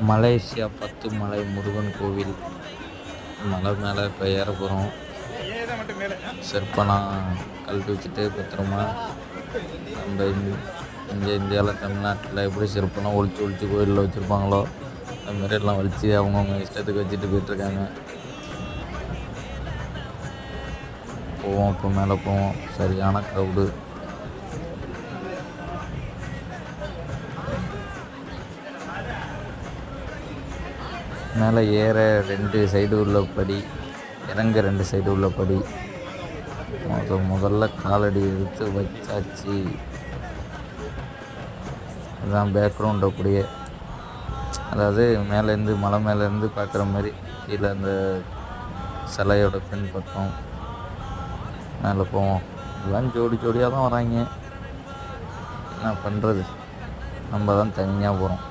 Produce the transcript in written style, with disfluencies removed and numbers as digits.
Malaysia 10 மலை முருகன் கோவில். மலை மேலே இப்போ ஏற போகிறோம். செருப்பெல்லாம் கழட்டி வச்சுட்டு பத்திரமா நம்ம இங்கே இந்தியாவில் தமிழ்நாட்டில் எப்படி செருப்பெல்லாம் ஒழிச்சு கோயிலில் வச்சுருப்பாங்களோ அதுமாரி எல்லாம் வலித்து அவங்கவுங்க இஷ்டத்துக்கு வச்சுட்டு போயிட்டுருக்காங்க. போவோம், இப்போ மேலே போவோம். சரியான க்ரௌடு. மேலே ஏற 2 சைடு உள்ள படி, இறங்க 2 சைடு உள்ள படி. முதல்ல காலடி எடுத்து வச்சாச்சு. அதுதான் பேக்ரவுண்ட் அப்படியே, அதாவது மேலேருந்து மலை மேலேருந்து பார்க்குற மாதிரி கீழே அந்த சிலையோட பின் பக்கம் மேலே போவோம். எல்லாம் ஜோடியாக தான் வராங்க. என்ன பண்ணுறது, நம்ம தான் தனியாக போகிறோம்.